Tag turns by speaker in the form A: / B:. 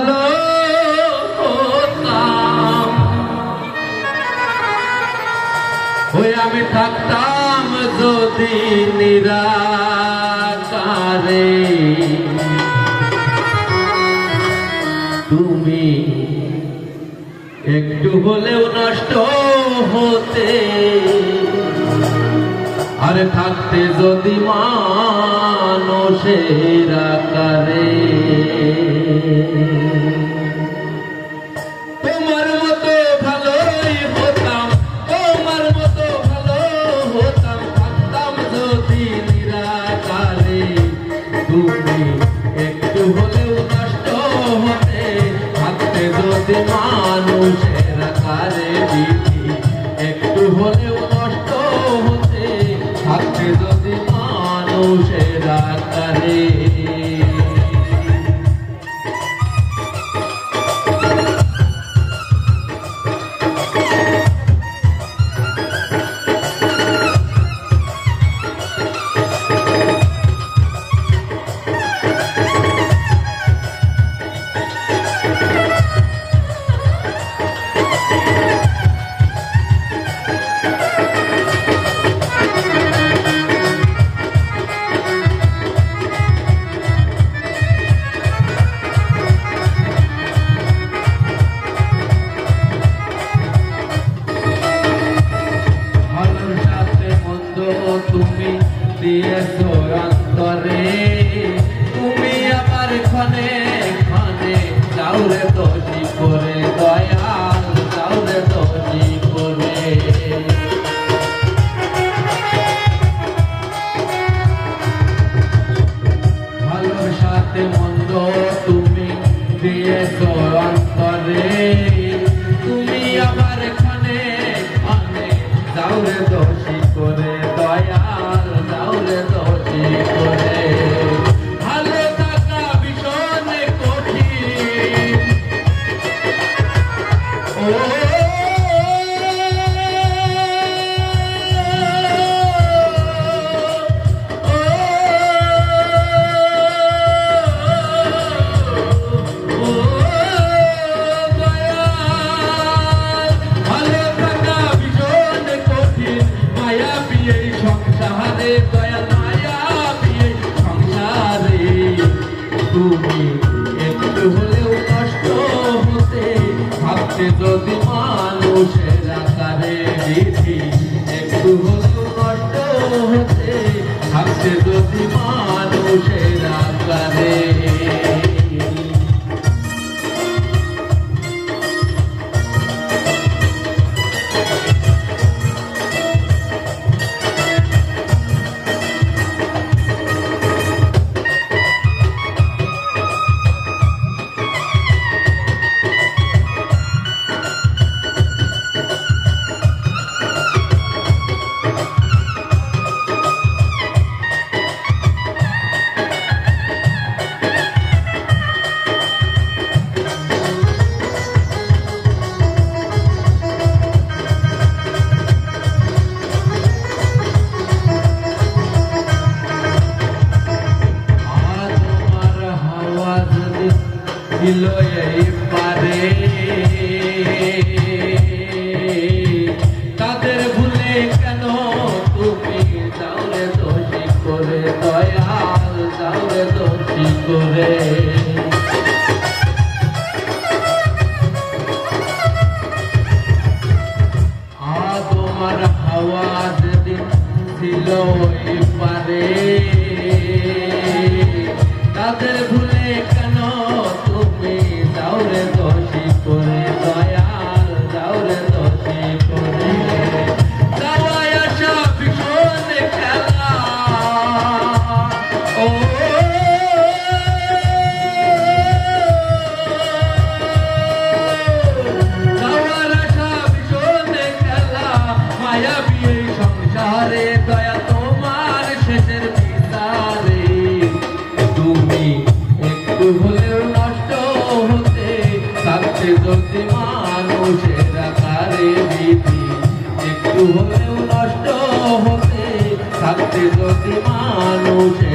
A: ভালো হতাম, ওই আমি থাকতাম যদি নিরাকারে, তুমি একটু হলেও নষ্ট হতে, আর থাকতে যদি মানুষের আকারে। তোমার মতো ভালোই হতাম, তোমার মতো ভালো হতাম, থাকতাম যদি নিরাকারে, তুমি একটু হলেও নষ্ট হতে, থাকতে যদি মানুষের আকারে। দিদি একটু হলেও নষ্ট হতে, থাকতে যদি মানুষের আকারে। তুমি দিয়েছো অন্তরে, তুমি আবার ক্ষণে ক্ষণে যাওরে দোষী করে, দয়াল যাওরে দোষী করে। ভালোর সাথে মন্দ তুমি দিয়েছো অন্তরে, তুমি আবার ক্ষণে ক্ষণে যাওরে দোষী করে, দয়াল যাওরে দোষী করে। ভালো থাকা ভীষণ কঠিন, ও দয়াল মায়া বিয়ে সংসারে, তুমি একটু হলেও কষ্ট হতে, ভাবতে যদি মানুষের আকারে। দিদি একটু হলেও কষ্ট হতে, ভাবতে যদি মানুষের আকারে। ছিল এই পারে, তাদের ভুলে কেন তুমি যাওরে দোষী করে, দয়াল যাওরে দোষী করে। তোমার হাওয়া যেদিন ছিল এই পারে, তাদের ভুলে কেন তুমি যাওরে দোষী করে, দয়াল যাওরে দোষী করে। যাওয়ায় আসা ভীষণ খেলা, ও যাওয়ার আসা ভীষণ খেলা, মায়া বিয়ে সংসারে, দয়া তোমার শেষের বিচারে। তুমি একটু হলেও নষ্ট হতে, থাকতে যদি মানুষের আকারে। দিদি একটু হলেও নষ্ট হতে, থাকতে যদি মানুষের